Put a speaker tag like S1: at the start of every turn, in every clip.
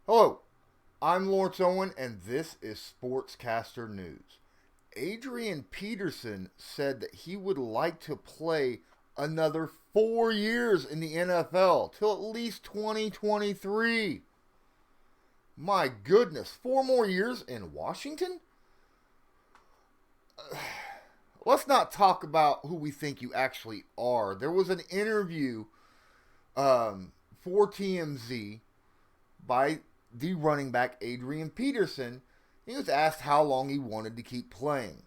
S1: Hello, I'm Lawrence Owen, and this is Sportscaster News. Adrian Peterson said that he would like to play another 4 years in the NFL till at least 2023. My goodness, 4 more years in Washington? Let's not talk about who we think you actually are. There was an interview for TMZ by the running back Adrian Peterson. He was asked how long he wanted to keep playing.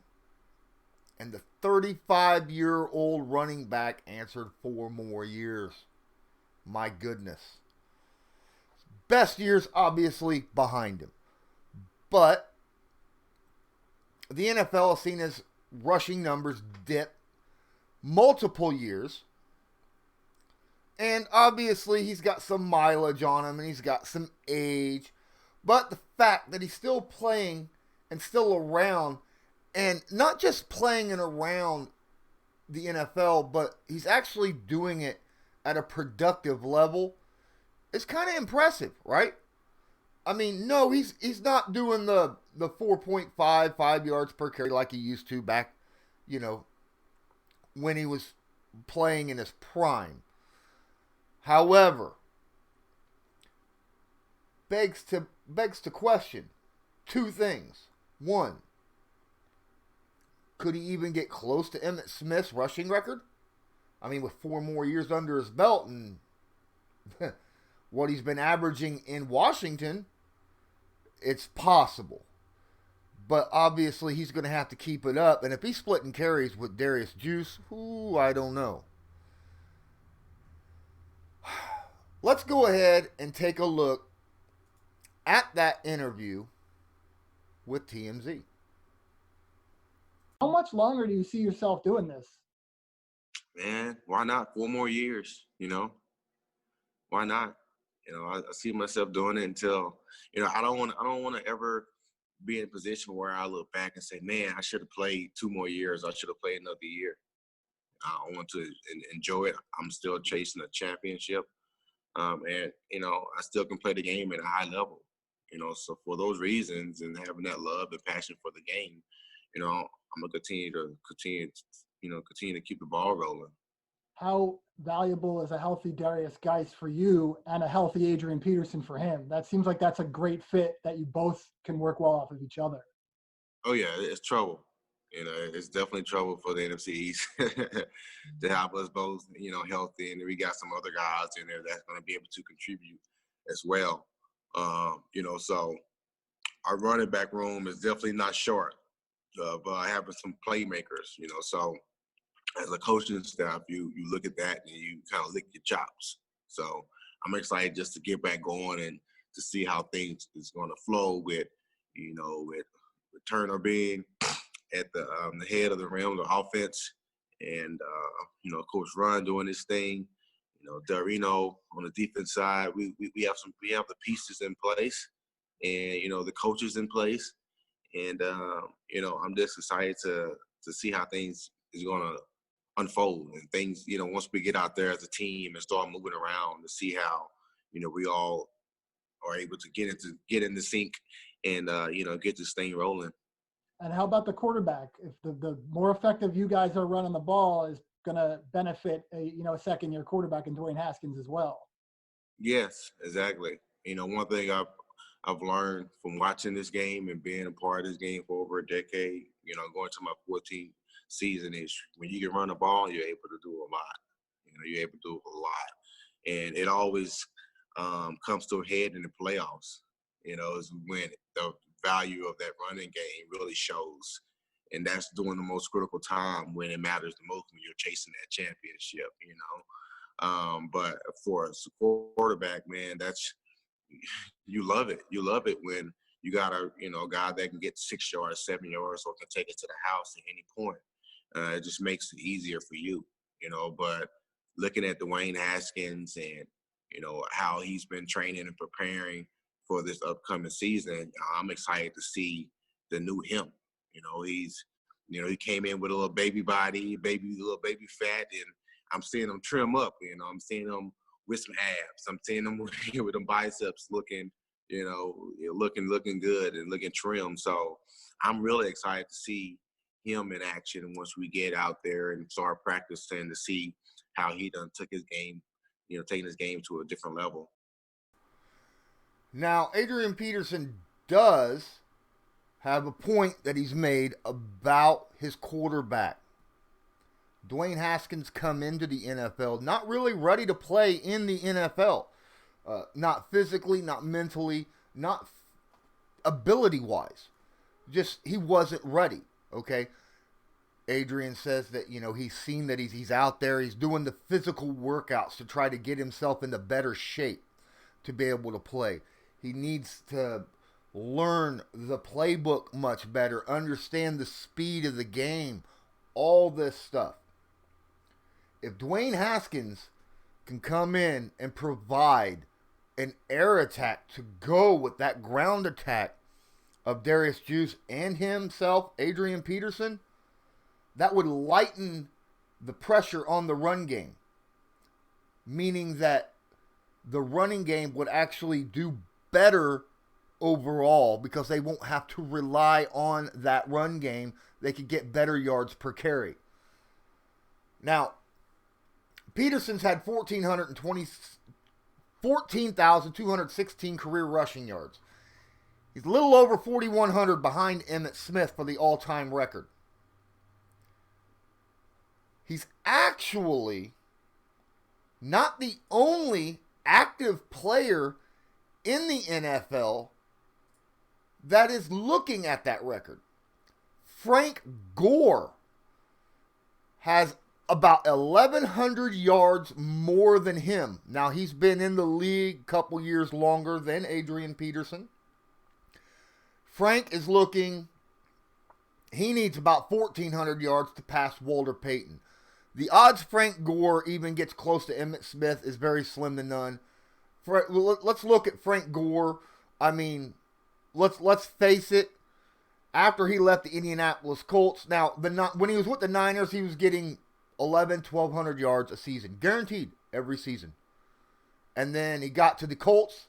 S1: And the 35-year-old running back answered 4 more years. My goodness. Best years obviously behind him. But the NFL has seen his rushing numbers dip multiple years. And obviously, he's got some mileage on him and he's got some age. But the fact that he's still playing and still around, and not just playing and around the NFL, but he's actually doing it at a productive level, is kind of impressive, right? I mean, no, he's not doing the 4.55 yards per carry like he used to back, you know, when he was playing in his prime. However, begs to question two things. One, could he even get close to Emmitt Smith's rushing record? I mean, with 4 more years under his belt and what he's been averaging in Washington, it's possible. But obviously, he's going to have to keep it up. And if he's splitting carries with Darius Juice, ooh, I don't know. Let's go ahead and take a look at that interview with TMZ.
S2: How much longer do you see yourself doing this?
S3: Man, why not 4 more years? Why not? I see myself doing it until I don't want to ever be in a position where I look back and say, man, I should have played 2 more years. I should have played another year. I want to enjoy it. I'm still chasing a championship, and I still can play the game at a high level. So for those reasons and having that love and passion for the game, I'm gonna continue to keep the ball rolling.
S2: How valuable is a healthy Darius Geis for you and a healthy Adrian Peterson for him? That seems like that's a great fit that you both can work well off of each other.
S3: Oh yeah, it's trouble. It's definitely trouble for the NFC East to have us both, healthy, and then we got some other guys in there that's going to be able to contribute as well. So our running back room is definitely not short of having some playmakers. So as a coaching staff, you look at that and you kind of lick your chops. So I'm excited just to get back going and to see how things is going to flow with Turner being at the head of the realm, the offense, and Coach Ron doing his thing. Darino on the defense side. We have the pieces in place, and the coaches in place, and I'm just excited to see how things is gonna unfold and things. Once we get out there as a team and start moving around to see how we all are able to get in the sync and get this thing rolling.
S2: And how about the quarterback? If the more effective you guys are running the ball is going to benefit a second year quarterback in Dwayne Haskins as well.
S3: Yes, exactly. One thing I've learned from watching this game and being a part of this game for over a decade, going to my 14th season, is when you can run the ball, you're able to do a lot. You're able to do a lot, and it always comes to a head in the playoffs. Is when the value of that running game really shows, and that's during the most critical time when it matters the most when you're chasing that championship. But for a quarterback, man, that's you love it. You love it when you got a guy that can get 6 yards, 7 yards, or can take it to the house at any point. It just makes it easier for you. But looking at Dwayne Haskins and how he's been training and preparing for this upcoming season, I'm excited to see the new him. He came in with a little baby body, little baby fat, and I'm seeing him trim up. I'm seeing him with some abs. I'm seeing him with them biceps looking looking good and looking trim. So I'm really excited to see him in action once we get out there and start practicing to see how he done took his game, taking his game to a different level.
S1: Now, Adrian Peterson does have a point that he's made about his quarterback. Dwayne Haskins come into the NFL not really ready to play in the NFL. Not physically, not mentally, not ability-wise. Just he wasn't ready, okay? Adrian says that, he's seen that he's out there. He's doing the physical workouts to try to get himself into better shape to be able to play. He needs to learn the playbook much better, understand the speed of the game, all this stuff. If Dwayne Haskins can come in and provide an air attack to go with that ground attack of Darius Juice and himself, Adrian Peterson, that would lighten the pressure on the run game, meaning that the running game would actually do better overall because they won't have to rely on that run game. They could get better yards per carry. Now, Peterson's had 14,216 career rushing yards. He's a little over 4,100 behind Emmitt Smith for the all-time record. He's actually not the only active player in the NFL that is looking at that record. Frank Gore has about 1,100 yards more than him. Now, he's been in the league a couple years longer than Adrian Peterson. Frank is looking, he needs about 1,400 yards to pass Walter Payton. The odds Frank Gore even gets close to Emmitt Smith is very slim to none. Let's look at Frank Gore. I mean, let's face it. After he left the Indianapolis Colts, now when he was with the Niners, he was getting 1,200 yards a season, guaranteed every season. And then he got to the Colts,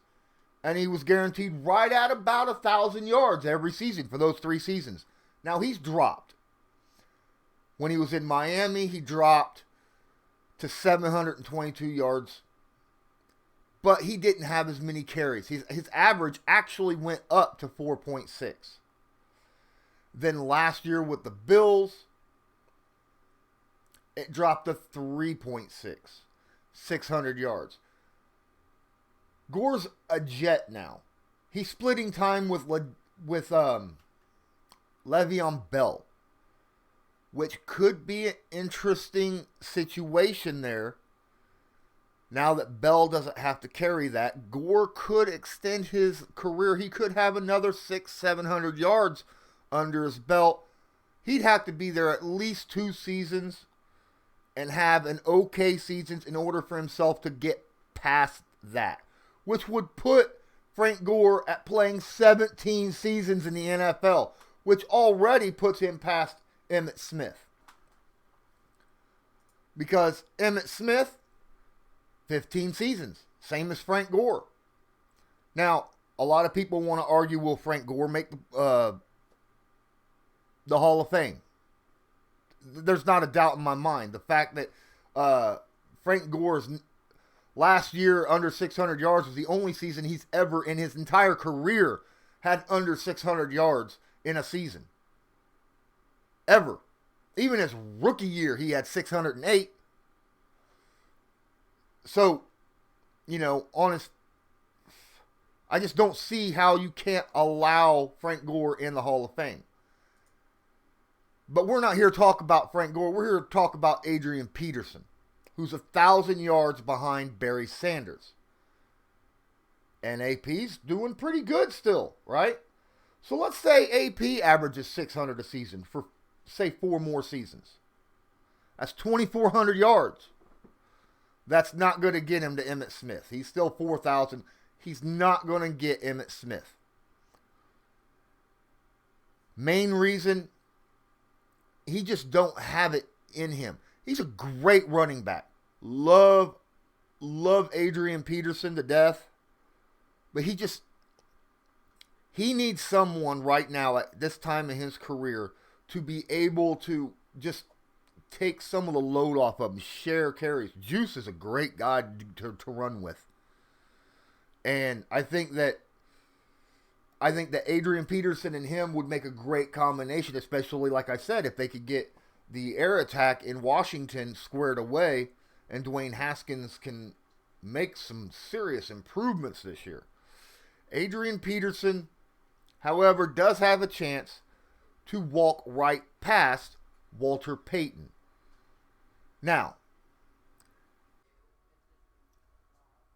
S1: and he was guaranteed right at about 1,000 yards every season for those 3 seasons. Now he's dropped. When he was in Miami, he dropped to 722 yards. But he didn't have as many carries. His average actually went up to 4.6. Then last year with the Bills, it dropped to 3.6. 600 yards. Gore's a Jet now. He's splitting time with Le'Veon Bell, which could be an interesting situation there. Now that Bell doesn't have to carry that, Gore could extend his career. He could have another 600-700 yards under his belt. He'd have to be there at least 2 seasons and have an okay seasons in order for himself to get past that, which would put Frank Gore at playing 17 seasons in the NFL, which already puts him past Emmitt Smith. Because Emmitt Smith, 15 seasons, same as Frank Gore. Now, a lot of people want to argue, will Frank Gore make the Hall of Fame? There's not a doubt in my mind. The fact that Frank Gore's last year under 600 yards was the only season he's ever in his entire career had under 600 yards in a season. Ever. Even his rookie year, he had 608. So, I just don't see how you can't allow Frank Gore in the Hall of Fame. But we're not here to talk about Frank Gore. We're here to talk about Adrian Peterson, who's 1,000 yards behind Barry Sanders. And AP's doing pretty good still, right? So let's say AP averages 600 a season for, say, 4 more seasons. That's 2,400 yards. That's not going to get him to Emmitt Smith. He's still 4,000. He's not going to get Emmitt Smith. Main reason, he just don't have it in him. He's a great running back. Love Adrian Peterson to death. But he just He needs someone right now at this time in his career to be able to just take some of the load off of him, share carries. Juice is a great guy to run with. And I think that Adrian Peterson and him would make a great combination, especially, like I said, if they could get the air attack in Washington squared away and Dwayne Haskins can make some serious improvements this year. Adrian Peterson, however, does have a chance to walk right past Walter Payton. Now,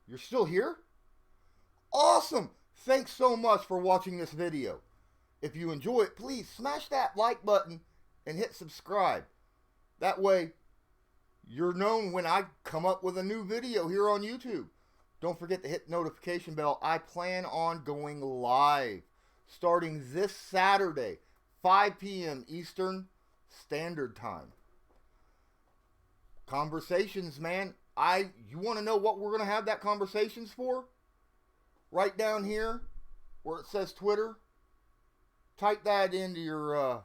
S1: you're still here? Awesome! Thanks so much for watching this video. If you enjoy it, please smash that like button and hit subscribe. That way, you're known when I come up with a new video here on YouTube. Don't forget to hit the notification bell. I plan on going live starting this Saturday, 5 p.m. Eastern Standard Time. Conversations, man. You want to know what we're going to have that conversations for? Right down here where it says Twitter, type that into your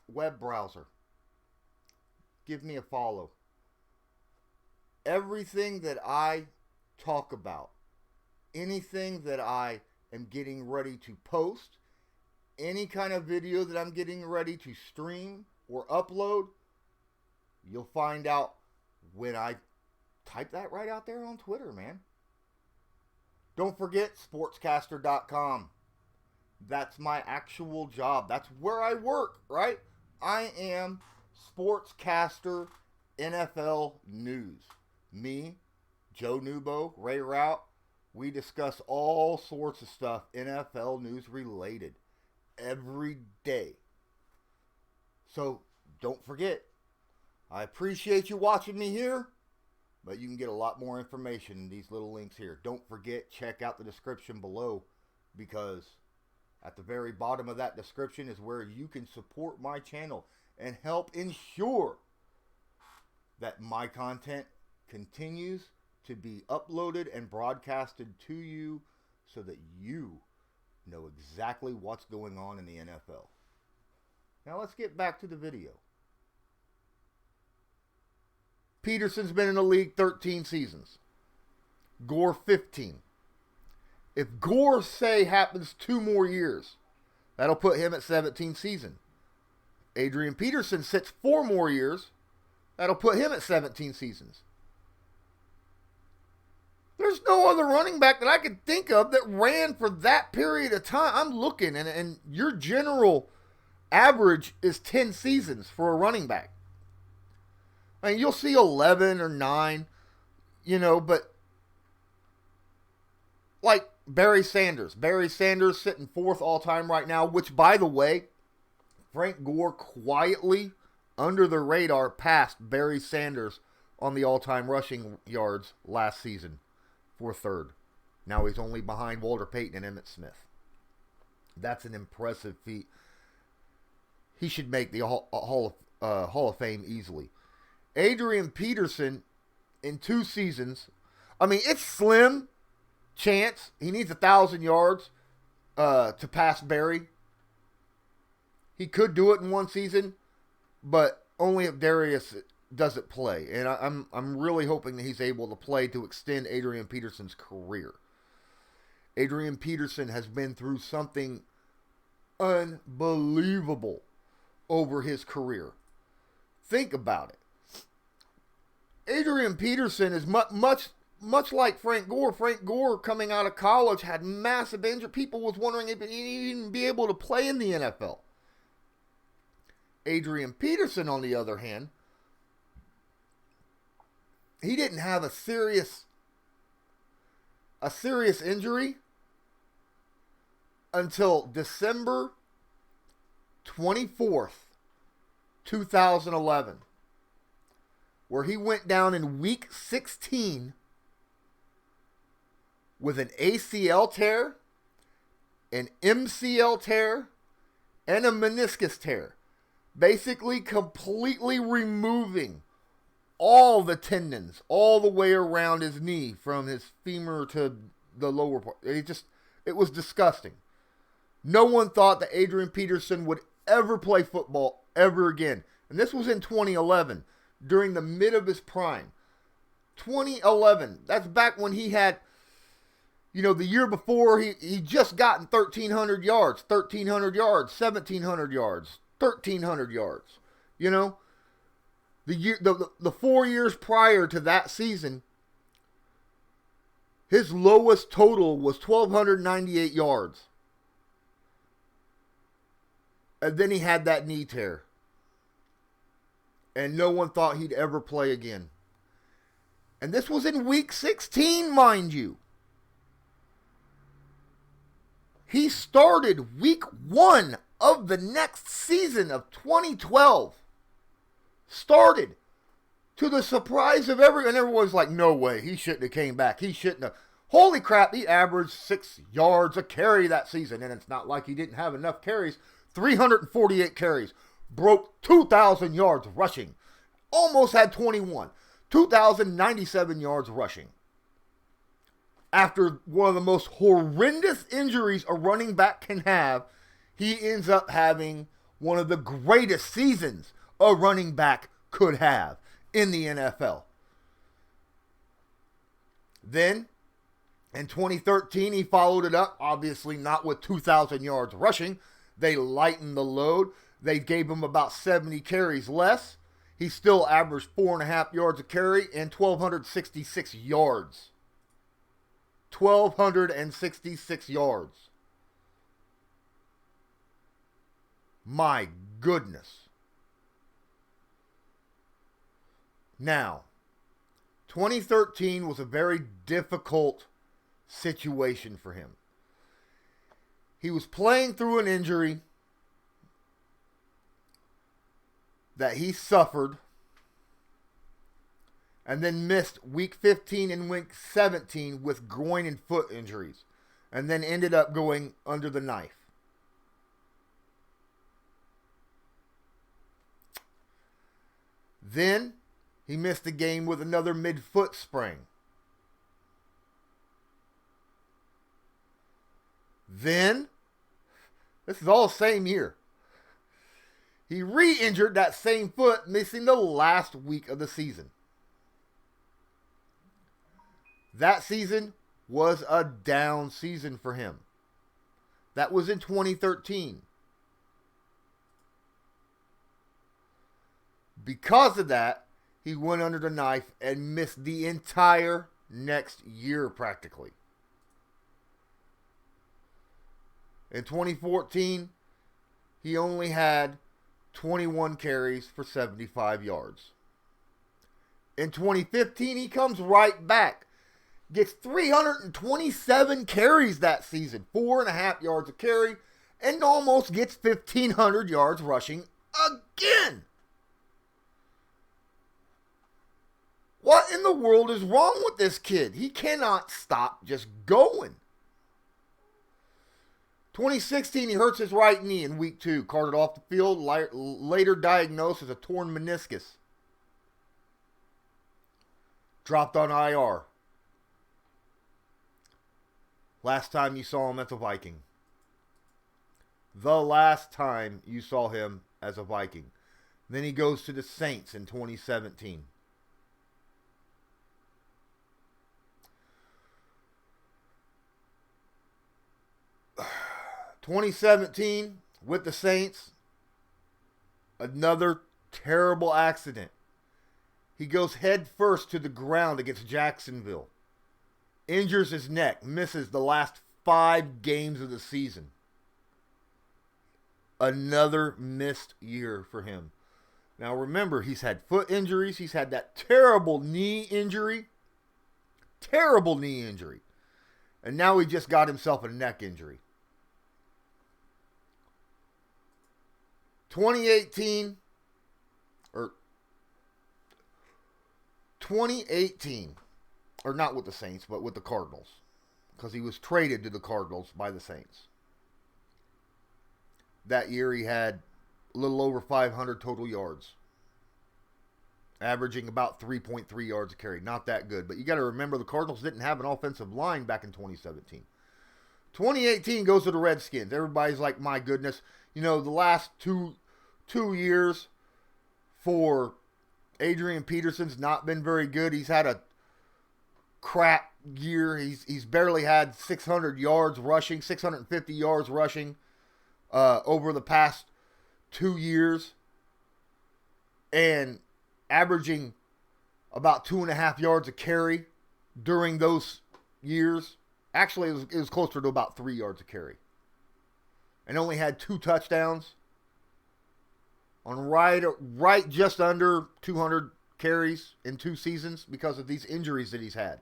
S1: web browser. Give me a follow. Everything that I talk about, anything that I am getting ready to post, any kind of video that I'm getting ready to stream or upload, you'll find out when I type that right out there on Twitter, man. Don't forget sportscaster.com. That's my actual job. That's where I work, right? I am Sportscaster NFL News. Me, Joe Nubo, Ray Rout, we discuss all sorts of stuff NFL news related every day. So don't forget, I appreciate you watching me here, but you can get a lot more information in these little links here. Don't forget, check out the description below, because at the very bottom of that description is where you can support my channel and help ensure that my content continues to be uploaded and broadcasted to you so that you know exactly what's going on in the NFL. Now let's get back to the video. Peterson's been in the league 13 seasons. Gore 15. If Gore, say, happens 2 more years, that'll put him at 17 seasons. Adrian Peterson sits 4 more years, that'll put him at 17 seasons. There's no other running back that I can think of that ran for that period of time. I'm looking, and your general average is 10 seasons for a running back. I mean, you'll see 11 or 9, but like Barry Sanders. Barry Sanders sitting 4th all-time right now, which, by the way, Frank Gore quietly, under the radar, passed Barry Sanders on the all-time rushing yards last season for 3rd. Now he's only behind Walter Payton and Emmitt Smith. That's an impressive feat. He should make the Hall of Fame easily. Adrian Peterson, in 2 seasons, I mean, it's slim chance. He needs 1,000 yards to pass Barry. He could do it in 1 season, but only if Darius doesn't play. And I'm really hoping that he's able to play to extend Adrian Peterson's career. Adrian Peterson has been through something unbelievable over his career. Think about it. Adrian Peterson is much like Frank Gore. Frank Gore, coming out of college, had massive injury. People was wondering if he'd even be able to play in the NFL. Adrian Peterson, on the other hand, he didn't have a serious injury until December 24th, 2011, where he went down in week 16 with an ACL tear, an MCL tear, and a meniscus tear. Basically completely removing all the tendons all the way around his knee from his femur to the lower part. It was disgusting. No one thought that Adrian Peterson would ever play football ever again. And this was in 2011, during the mid of his prime. 2011, that's back when he had, the year before, he just gotten 1,300 yards, 1,700 yards, 1,300 yards. The 4 years prior to that season, his lowest total was 1,298 yards. And then he had that knee tear. And no one thought he'd ever play again. And this was in week 16, mind you. He started week 1 of the next season of 2012. Started. To the surprise of everyone. And everyone's like, no way. He shouldn't have came back. He shouldn't have. Holy crap. He averaged 6 yards a carry that season. And it's not like he didn't have enough carries. 348 carries. Broke 2,000 yards rushing. Almost had 21. 2,097 yards rushing. After one of the most horrendous injuries a running back can have, he ends up having one of the greatest seasons a running back could have in the NFL. Then, in 2013, he followed it up, obviously not with 2,000 yards rushing. They lightened the load. They gave him about 70 carries less. He still averaged 4.5 yards a carry and 1,266 yards. 1,266 yards. My goodness. Now, 2013 was a very difficult situation for him. He was playing through an injury that he suffered and then missed week 15 and week 17 with groin and foot injuries, and then ended up going under the knife. Then he missed a game with another mid-foot sprain. Then, this is all the same year, he re-injured that same foot, missing the last week of the season. That season was a down season for him. That was in 2013. Because of that, he went under the knife and missed the entire next year practically. In 2014, he only had 21 carries for 75 yards. In 2015, he comes right back. Gets 327 carries that season. 4.5 yards a carry. And almost gets 1,500 yards rushing again. What in the world is wrong with this kid? He cannot stop just going. 2016, he hurts his right knee in week 2. Carted off the field, later diagnosed as a torn meniscus. Dropped on IR. Last time you saw him as a Viking. The last time you saw him as a Viking. Then he goes to the Saints in 2017. 2017 with the Saints, another terrible accident. He goes head first to the ground against Jacksonville. Injures his neck, misses the last 5 games of the season. Another missed year for him. Now remember, he's had foot injuries. He's had that terrible knee injury. Terrible knee injury. And now he just got himself a neck injury. 2018, or not with the Saints, but with the Cardinals, because he was traded to the Cardinals by the Saints. That year he had a little over 500 total yards, averaging about 3.3 yards a carry. Not that good, but you got to remember the Cardinals didn't have an offensive line back in 2017. 2018 goes to the Redskins. Everybody's like, my goodness. The last two years for Adrian Peterson's not been very good. He's had a crap year. He's barely had 600 yards rushing, 650 yards rushing over the past 2 years, and averaging about 2.5 yards a carry during those years. Actually, it was closer to about 3 yards a carry, and only had 2 touchdowns on right just under 200 carries in 2 seasons because of these injuries that he's had.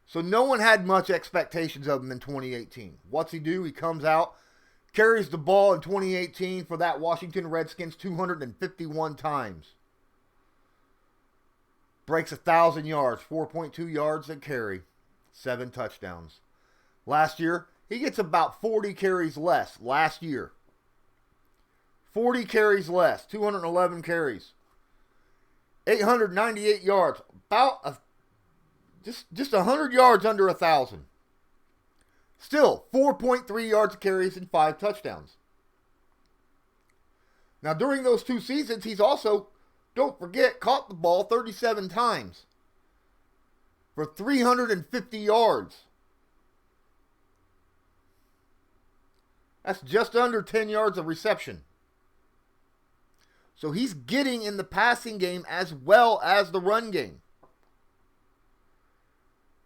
S1: So no one had much expectations of him in 2018. What's he do? He comes out, carries the ball in 2018 for that Washington Redskins 251 times. Breaks 1,000 yards, 4.2 yards a carry, 7 touchdowns. Last year, he gets about 40 carries less. Last year, 40 carries less, 211 carries, 898 yards, about just 100 yards under 1,000. Still, 4.3 yards of carries and 5 touchdowns. Now, during those 2 seasons, he's also, don't forget, caught the ball 37 times for 350 yards. That's just under 10 yards of reception. So he's getting in the passing game as well as the run game.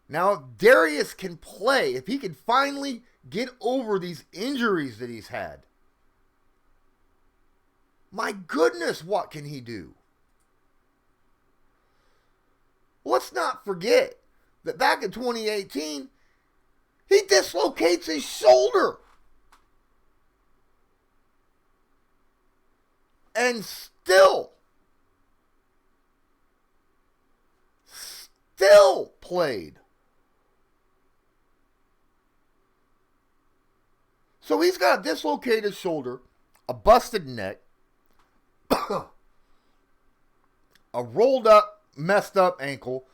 S1: Now, if Darius can play, if he can finally get over these injuries that he's had, my goodness, what can he do? Let's not forget that back in 2018, he dislocates his shoulder. And still played. So he's got a dislocated shoulder, a busted neck, a rolled up, messed up ankle,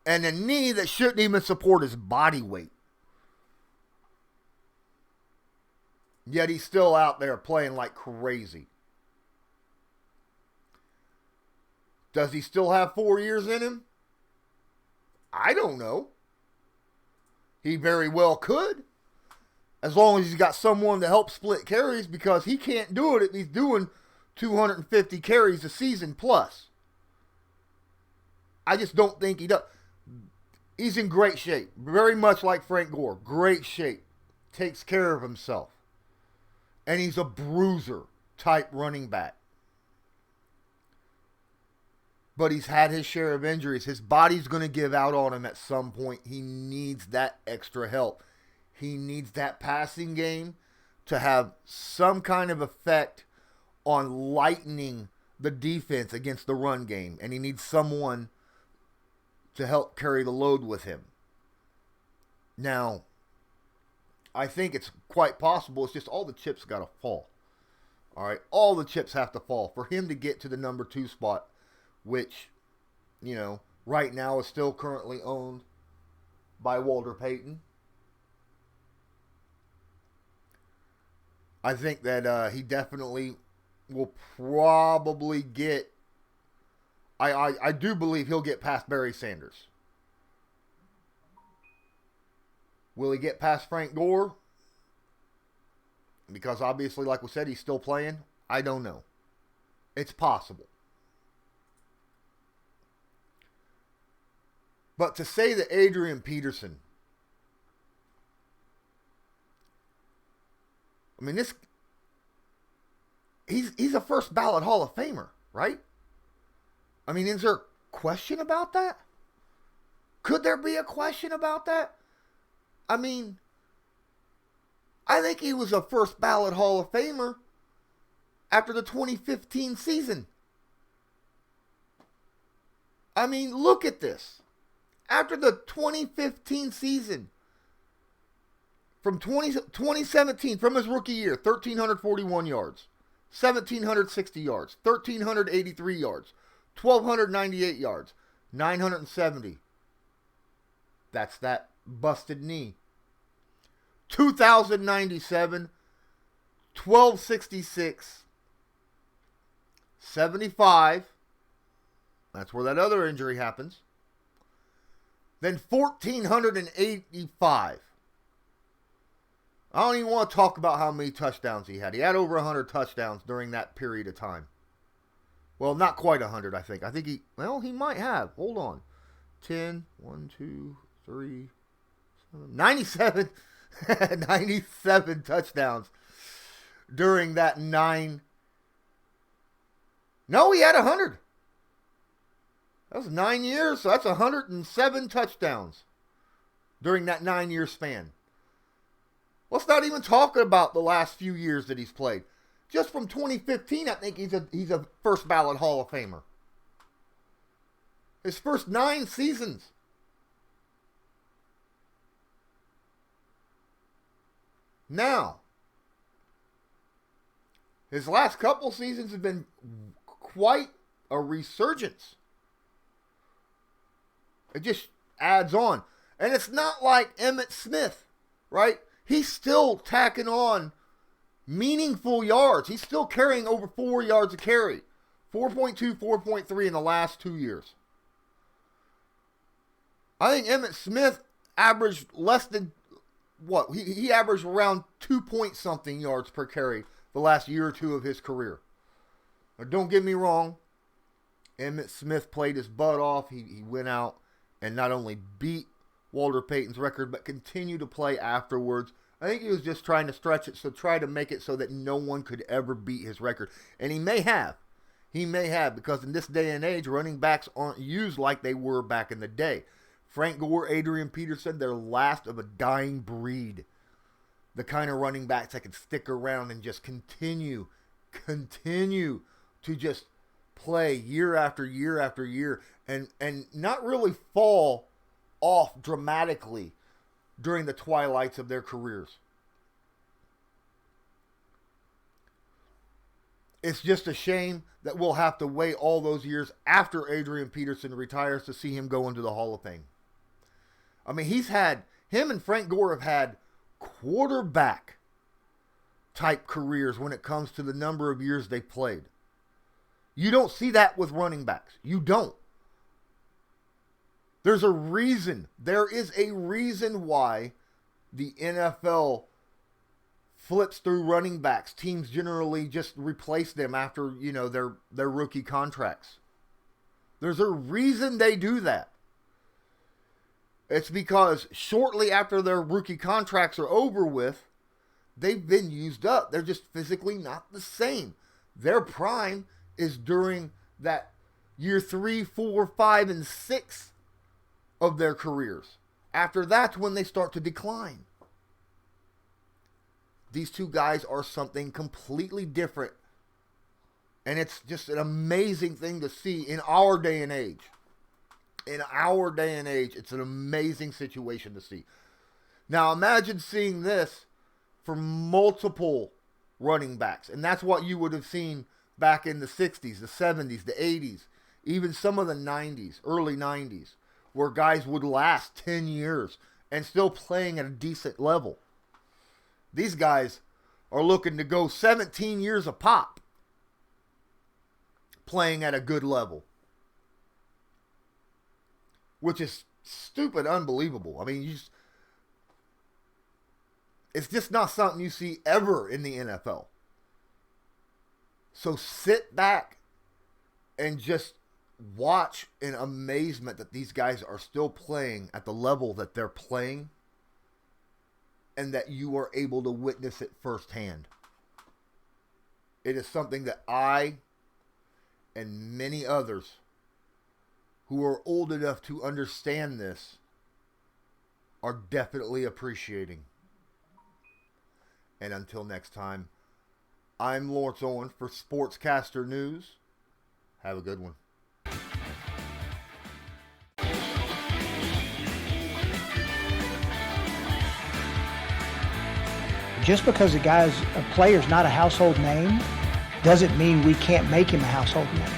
S1: and a knee that shouldn't even support his body weight. Yet he's still out there playing like crazy. Does he still have 4 years in him? I don't know. He very well could. As long as he's got someone to help split carries, because he can't do it if he's doing 250 carries a season plus. I just don't think he does. He's in great shape. Very much like Frank Gore. Great shape. Takes care of himself. And he's a bruiser type running back. But he's had his share of injuries. His body's going to give out on him at some point. He needs that extra help. He needs that passing game to have some kind of effect on lightening the defense against the run game. And he needs someone to help carry the load with him. Now, I think it's quite possible. It's just all the chips got to fall. All right, all the chips have to fall for him to get to the number 2 spot, which, right now is still currently owned by Walter Payton. I think that he definitely will probably get, I do believe he'll get past Barry Sanders. Will he get past Frank Gore? Because obviously, like we said, he's still playing. I don't know. It's possible. But to say that Adrian Peterson, I mean, he's a first ballot Hall of Famer, right? I mean, is there a question about that? Could there be a question about that? I mean, I think he was a first ballot Hall of Famer after the 2015 season. I mean, look at this. After the 2015 season, from 2017, from his rookie year, 1,341 yards, 1,760 yards, 1,383 yards, 1,298 yards, 970. That's that busted knee. 2,097, 1,266, 75. That's where that other injury happens. Then 1,485. I don't even want to talk about how many touchdowns he had. He had over 100 touchdowns during that period of time. Well, not quite 100, I think. He might have. Hold on. 10, 1, 2, 3, 7, 97. 97 touchdowns during that 9. No, he had 100. That was 9 years, so that's 107 touchdowns during that 9-year span. Let's not even talk about the last few years that he's played. Just from 2015, I think he's a first ballot Hall of Famer. His first 9 seasons. Now, his last couple seasons have been quite a resurgence. It just adds on. And it's not like Emmitt Smith, right? He's still tacking on meaningful yards. He's still carrying over 4 yards a carry. 4.2, 4.3 in the last 2 years. I think Emmitt Smith averaged less than, he averaged around 2-point-something yards per carry the last year or two of his career. Now, don't get me wrong. Emmitt Smith played his butt off. He went out and not only beat Walter Payton's record, but continued to play afterwards. I think he was just trying to stretch it, so try to make it so that no one could ever beat his record. And he may have. He may have, because in this day and age, running backs aren't used like they were back in the day. Frank Gore, Adrian Peterson, they're last of a dying breed. The kind of running backs that can stick around and just continue to just play year after year after year and not really fall off dramatically during the twilights of their careers. It's just a shame that we'll have to wait all those years after Adrian Peterson retires to see him go into the Hall of Fame. I mean, him and Frank Gore have had quarterback type careers when it comes to the number of years they played. You don't see that with running backs. You don't. There's a reason. There is a reason why the NFL flips through running backs. Teams generally just replace them after, their rookie contracts. There's a reason they do that. It's because shortly after their rookie contracts are over with, they've been used up. They're just physically not the same. Their prime is during that year 3, 4, 5, and 6 of their careers. After that's when they start to decline. These two guys are something completely different. And it's just an amazing thing to see in our day and age. In our day and age, it's an amazing situation to see. Now imagine seeing this for multiple running backs. And that's what you would have seen back in the 60s, the 70s, the 80s, even some of the 90s, early 90s, where guys would last 10 years and still playing at a decent level. These guys are looking to go 17 years a pop playing at a good level, which is stupid, unbelievable. I mean, it's just not something you see ever in the NFL. So sit back and just watch in amazement that these guys are still playing at the level that they're playing and that you are able to witness it firsthand. It is something that I and many others who are old enough to understand this are definitely appreciating. And until next time, I'm Lawrence Owen for Sportscaster News. Have a good one.
S4: Just because a player's not a household name doesn't mean we can't make him a household name.